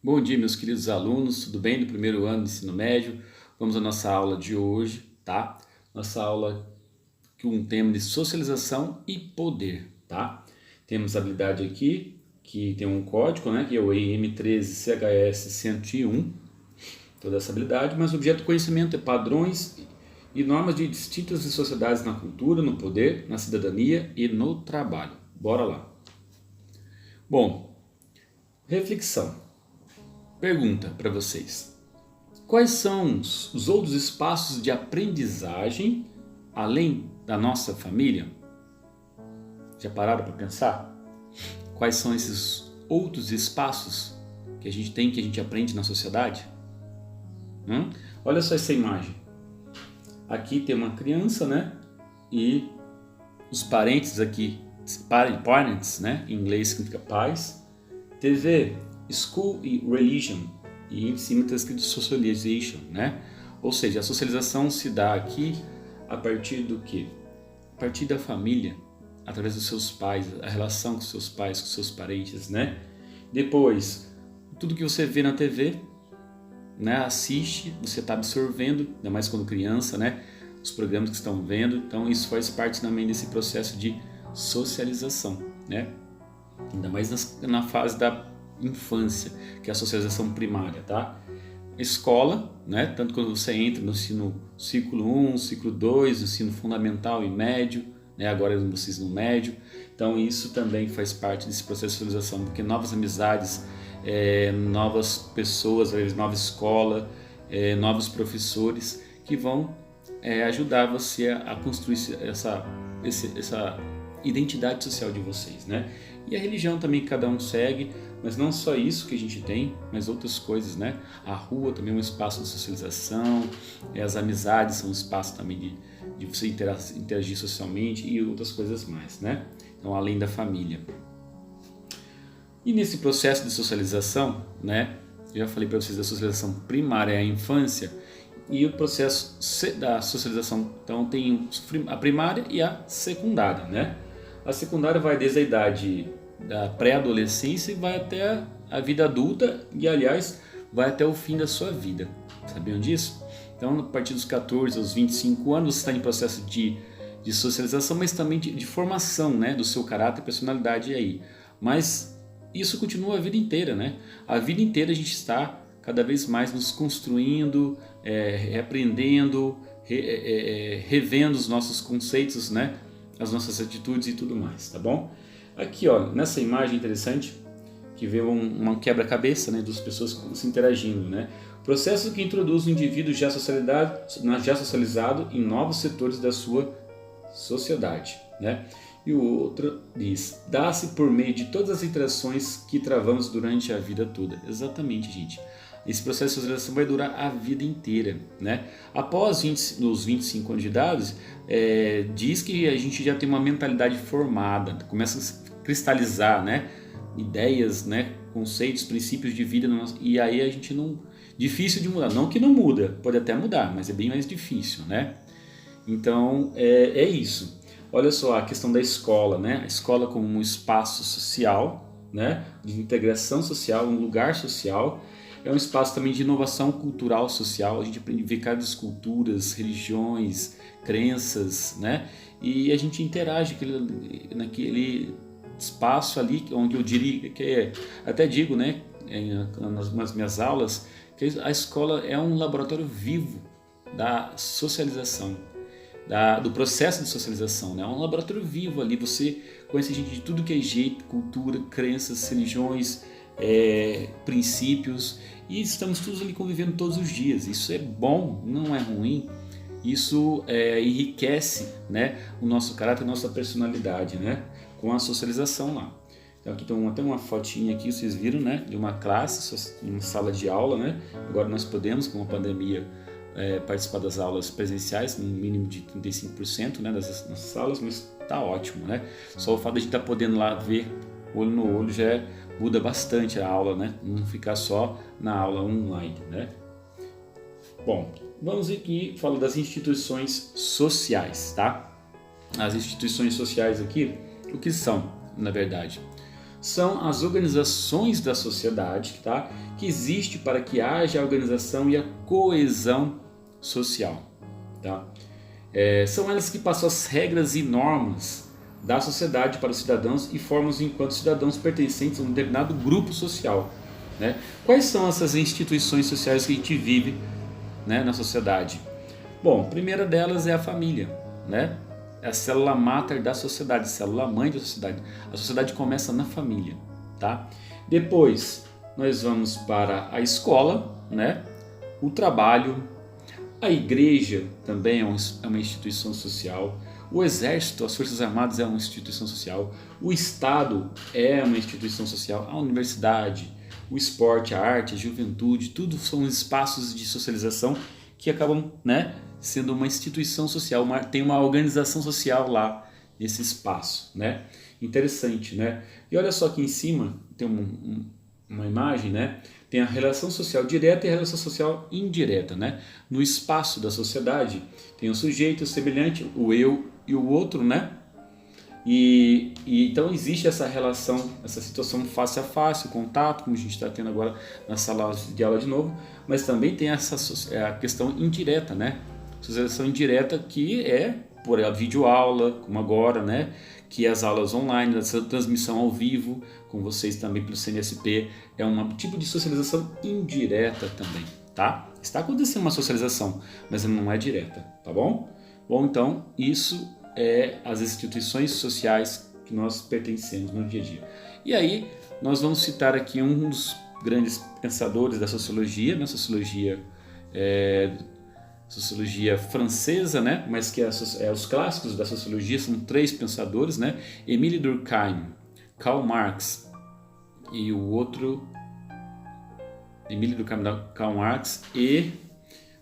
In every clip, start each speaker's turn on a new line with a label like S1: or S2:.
S1: Bom dia, meus queridos alunos, tudo bem? Do primeiro ano do ensino médio. Vamos à nossa aula de hoje, tá? Nossa aula com um tema de socialização e poder, tá? Temos a habilidade aqui, que tem um código, né? Que é o EM13CHS101, toda essa habilidade, mas o objeto do conhecimento é padrões e normas de distintas sociedades na cultura, no poder, na cidadania e no trabalho. Bora lá. Bom, reflexão. Pergunta para vocês. Quais são os outros espaços de aprendizagem além da nossa família? Já pararam para pensar? Quais são esses outros espaços que a gente tem, que a gente aprende na sociedade? Olha só essa imagem. Aqui tem uma criança, né? E os parentes aqui, parents, né? Em inglês significa pais. TV, School e Religion, e em cima está escrito Socialization, né? Ou seja, a socialização se dá aqui a partir do quê? A partir da família, através dos seus pais, a relação com seus pais, com seus parentes, né? Depois, tudo que você vê na TV, né? Assiste, você está absorvendo, ainda mais quando criança, né? Os programas que estão vendo, então isso faz parte também desse processo de socialização, né? Ainda mais na fase da infância, que é a socialização primária, tá? Escola, né? Tanto quando você entra no ciclo 1, ciclo 2, ensino fundamental e médio, né? Agora vocês no médio, então isso também faz parte desse processo de socialização, porque novas amizades, novas pessoas, nova escola, novos professores que vão ajudar você a construir essa identidade social de vocês, né? E a religião também cada um segue, mas não só isso que a gente tem, mas outras coisas, né? A rua também é um espaço de socialização, as amizades são um espaço também de você interagir socialmente e outras coisas mais, né? Então, além da família. E nesse processo de socialização, né? Eu já falei para vocês da socialização primária é a infância, e o processo da socialização, então tem a primária e a secundária, né? A secundária vai desde a idade da pré-adolescência e vai até a vida adulta e, aliás, vai até o fim da sua vida. Sabiam disso? Então, a partir dos 14 aos 25 anos, você está em processo de socialização, mas também de formação, né, do seu caráter e personalidade aí. Mas isso continua a vida inteira, né? A vida inteira a gente está cada vez mais nos construindo, reaprendendo, revendo os nossos conceitos, né? As nossas atitudes e tudo mais, tá bom? Aqui, ó, nessa imagem interessante, que vê uma quebra-cabeça, né, das pessoas se interagindo, né? Processo que introduz o indivíduo já socializado em novos setores da sua sociedade, né? E o outro diz, dá-se por meio de todas as interações que travamos durante a vida toda. Exatamente, gente. Esse processo de socialização vai durar a vida inteira, né? Após os 25 anos de idade, diz que a gente já tem uma mentalidade formada, começa a cristalizar, né? Ideias, né? Conceitos, princípios de vida, e aí a gente não... Difícil de mudar, não que não muda, pode até mudar, mas é bem mais difícil, né? Então, é isso. Olha só a questão da escola, né? A escola como um espaço social, né? De integração social, um lugar social. É um espaço também de inovação cultural social. A gente aprende a ver cada culturas, religiões, crenças, né? E a gente interage naquele espaço ali, onde eu diria que até digo, né? Nas minhas aulas, que a escola é um laboratório vivo da socialização. Do processo de socialização, né? É um laboratório vivo ali, você conhece gente de tudo que é jeito, cultura, crenças, religiões, princípios, e estamos todos ali convivendo todos os dias. Isso é bom, não é ruim, isso enriquece, né, o nosso caráter, a nossa personalidade, né, com a socialização lá. Então aqui tem até uma fotinha aqui, vocês viram, né, de uma classe, uma sala de aula, né? Agora nós podemos, com a pandemia, participar das aulas presenciais, no mínimo de 35%, né, das nossas salas, mas tá ótimo, né? Só o fato de a gente estar podendo lá ver olho no olho já muda bastante a aula, né? Não ficar só na aula online, né? Bom, vamos aqui falar das instituições sociais, tá? As instituições sociais aqui, o que são, na verdade? são as organizações da sociedade, tá? Que existe para que haja a organização e a coesão social, tá? São elas que passam as regras e normas da sociedade para os cidadãos e formam-os enquanto cidadãos pertencentes a um determinado grupo social, né? Quais são essas instituições sociais que a gente vive, né, na sociedade? Bom, a primeira delas é a família, né? É a célula máter da sociedade, a célula mãe da sociedade. A sociedade começa na família, tá? Depois nós vamos para a escola, né? O trabalho, a igreja também é uma instituição social. O exército, as forças armadas é uma instituição social. O Estado é uma instituição social. A universidade, o esporte, a arte, a juventude, tudo são espaços de socialização que acabam, né, sendo uma instituição social, tem uma organização social lá nesse espaço, né? Interessante, né? E olha só aqui em cima tem uma imagem, né? Tem a relação social direta e a relação social indireta, né? No espaço da sociedade tem o sujeito, o semelhante, o eu e o outro, né? E então existe essa relação, essa situação face a face, o contato, como a gente está tendo agora na sala de aula de novo, mas também tem a questão indireta, né? Socialização indireta, que é por a videoaula, como agora, né? Que as aulas online, essa transmissão ao vivo, com vocês também pelo CNSP, é um tipo de socialização indireta também, tá? Está acontecendo uma socialização, mas não é direta, tá bom? Bom, então, isso é as instituições sociais que nós pertencemos no dia a dia. E aí, nós vamos citar aqui um dos grandes pensadores da sociologia, na sociologia francesa, né? Mas que os clássicos da sociologia são 3 pensadores, né? Émile Durkheim, Karl Marx e o outro Émile Durkheim, Karl Marx e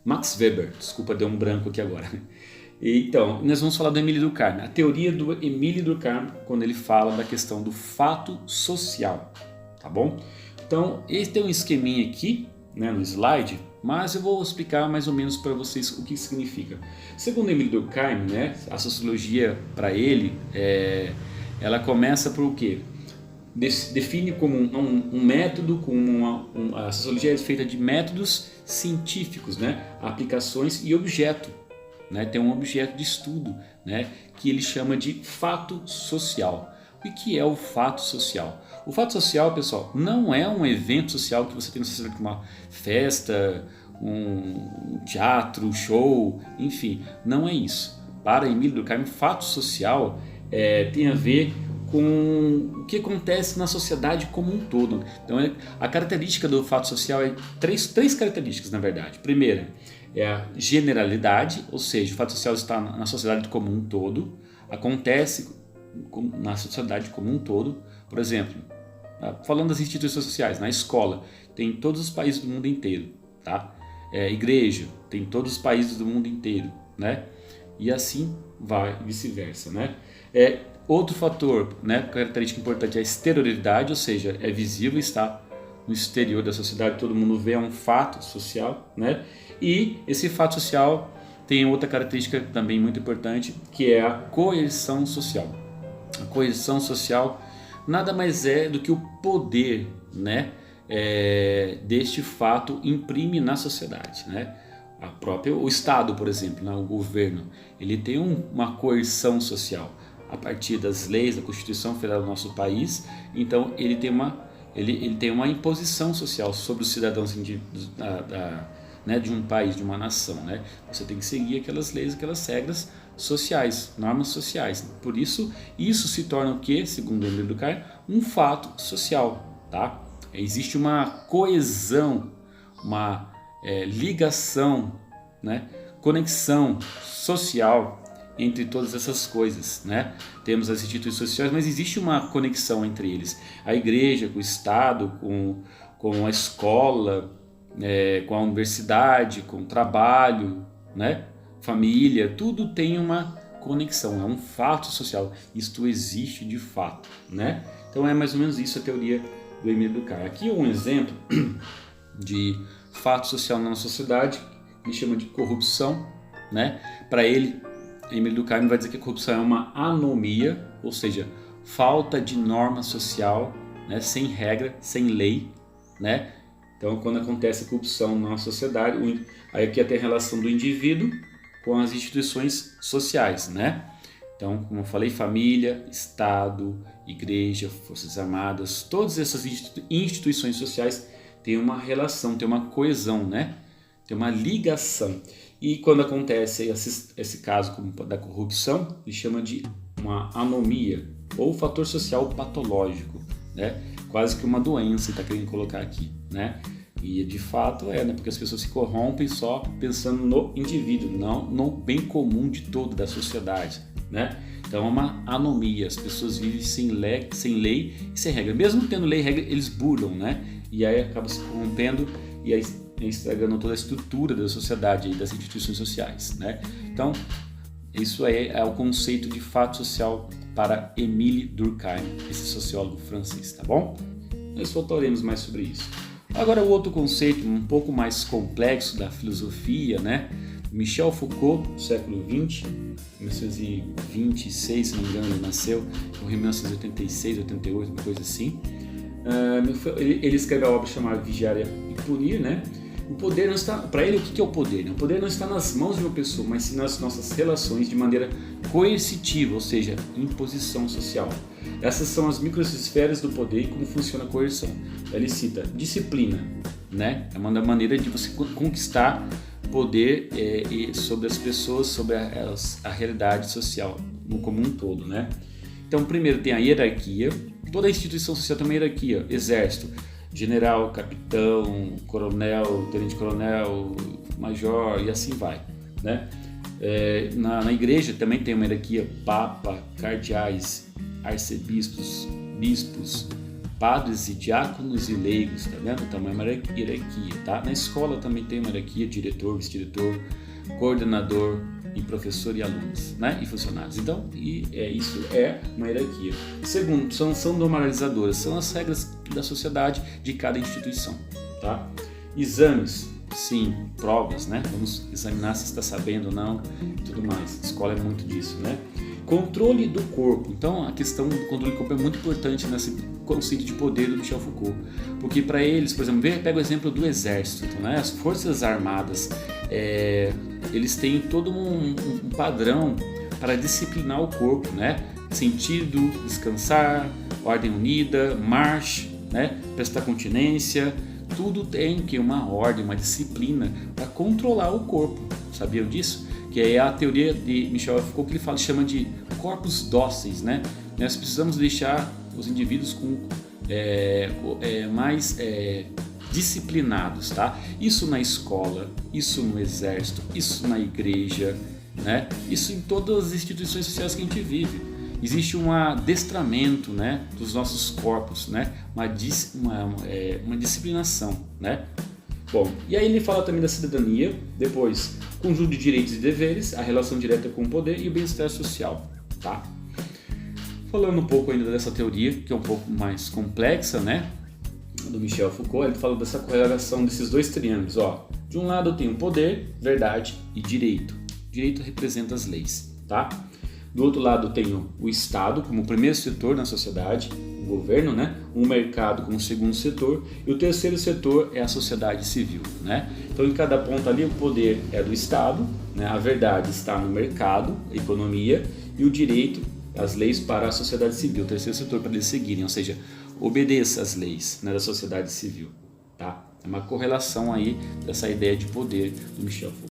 S1: Max Weber. Desculpa, deu um branco aqui agora. Então, nós vamos falar do Émile Durkheim, a teoria do Émile Durkheim, quando ele fala da questão do fato social, tá bom? Então, esse tem um esqueminha aqui, né, no slide, mas eu vou explicar mais ou menos para vocês o que significa. Segundo Émile Durkheim, né, a sociologia para ele, ela começa por o quê? Define como um método, a sociologia é feita de métodos científicos, né, aplicações e objeto. Né, tem um objeto de estudo, né, que ele chama de fato social. O que é o fato social? O fato social, pessoal, não é um evento social que você tem na sociedade, como uma festa, um teatro, um show, enfim, não é isso. Para Émile Durkheim, fato social tem a ver com o que acontece na sociedade como um todo. Então, a característica do fato social é três características, na verdade. Primeira, é a generalidade, ou seja, o fato social está na sociedade como um todo, acontece na sociedade como um todo. Por exemplo, falando das instituições sociais, na escola tem em todos os países do mundo inteiro, tá? Igreja tem em todos os países do mundo inteiro, né? E assim vai, vice-versa, né? Outro fator, né, característica importante é a exterioridade, ou seja, é visível, está no exterior da sociedade, todo mundo vê, é um fato social, né? E esse fato social tem outra característica também muito importante, que é a coerção social. A coerção social nada mais é do que o poder, né, deste fato imprime na sociedade, né? O Estado, por exemplo, né, o governo, ele tem uma coerção social a partir das leis, da Constituição Federal do nosso país. Então ele tem uma imposição social sobre os cidadãos né, de um país, de uma nação, né? Você tem que seguir aquelas leis, aquelas regras sociais, normas sociais. Por isso se torna o que, segundo o Émile Durkheim, um fato social, tá? Existe uma coesão, uma ligação, né? Conexão social entre todas essas coisas, né? Temos as instituições sociais, mas existe uma conexão entre eles. A igreja, com o Estado, com a escola, com a universidade, com o trabalho, né? Família, tudo tem uma conexão, é um fato social. Isto existe de fato, né? Então é mais ou menos isso a teoria do Émile Durkheim. Aqui é um exemplo de fato social na nossa sociedade, que ele chama de corrupção, né? Para ele, Émile Durkheim vai dizer que a corrupção é uma anomia, ou seja, falta de norma social, né? Sem regra, sem lei, né? Então, quando acontece a corrupção na sociedade, aí aqui tem a relação do indivíduo com as instituições sociais, né? Então, como eu falei, família, Estado, igreja, Forças Armadas, todas essas instituições sociais têm uma relação, têm uma coesão, né? Tem uma ligação. E quando acontece esse caso da corrupção, ele chama de uma anomia ou fator social patológico, né? Quase que uma doença, está querendo colocar aqui, né? E de fato né? Porque as pessoas se corrompem só pensando no indivíduo, não no bem comum de todo da sociedade, né? Então é uma anomia, as pessoas vivem sem lei e sem regra. Mesmo tendo lei e regra, eles burlam, né? E aí acaba se corrompendo e aí estragando toda a estrutura da sociedade e das instituições sociais, né? Então, isso aí é o conceito de fato social para Émile Durkheim, esse sociólogo francês, tá bom? Nós voltaremos mais sobre isso. Agora, o outro conceito um pouco mais complexo da filosofia, né? Michel Foucault, do século XX, 1926, se não me engano, ele nasceu, morreu em 1986, 88, uma coisa assim. Ele escreveu a obra chamada Vigiar e Punir, né? O poder não está, para ele, o que é o poder? O poder não está nas mãos de uma pessoa, mas sim nas nossas relações de maneira coercitiva, ou seja, imposição social. Essas são as microesferas do poder e como funciona a coerção. Ele cita disciplina, né? É uma maneira de você conquistar poder sobre as pessoas, sobre a realidade social como um todo, né? Então, primeiro tem a hierarquia. Toda instituição social tem uma hierarquia. Exército, general, capitão, coronel, tenente-coronel, major e assim vai, né? Na igreja também tem uma hierarquia: papa, cardeais, arcebispos, bispos, padres e diáconos e leigos, tá vendo? Então é uma hierarquia, tá? Na escola também tem uma hierarquia: diretor, vice-diretor, coordenador e professor e alunos, né? E funcionários. Então, isso é uma hierarquia. Segundo, são normalizadoras, são as regras da sociedade de cada instituição, tá? Exames, sim, provas, né? Vamos examinar se está sabendo ou não e tudo mais. A escola é muito disso, né? Controle do corpo. Então, a questão do controle do corpo é muito importante nesse conceito de poder do Michel Foucault, porque para eles, por exemplo, pega o exemplo do exército, né? As forças armadas, eles têm todo um padrão para disciplinar o corpo, né? Sentido, descansar, ordem unida, marche, né? Prestar continência, tudo tem que uma ordem, uma disciplina para controlar o corpo. Sabiam disso? Que é a teoria de Michel Foucault que ele chama de corpos dóceis, né? Nós precisamos deixar os indivíduos mais disciplinados, tá? Isso na escola, isso no exército, isso na igreja, né? Isso em todas as instituições sociais que a gente vive. Existe um adestramento, né, dos nossos corpos, né? Uma disciplinação, né? Bom, e aí ele fala também da cidadania, depois conjunto de direitos e deveres, a relação direta com o poder e o bem-estar social, tá? Falando um pouco ainda dessa teoria, que é um pouco mais complexa, né, do Michel Foucault, ele fala dessa correlação desses dois triângulos, ó. De um lado eu tenho poder, verdade e direito. Direito representa as leis, tá? Do outro lado eu tenho o Estado como primeiro setor na sociedade, o governo, né? O mercado como segundo setor e o terceiro setor é a sociedade civil, né? Então em cada ponto ali o poder é do Estado, né? A verdade está no mercado, a economia, e o direito, as leis para a sociedade civil, o terceiro setor para eles seguirem, ou seja, obedeça às leis, né, da sociedade civil, tá? É uma correlação aí dessa ideia de poder do Michel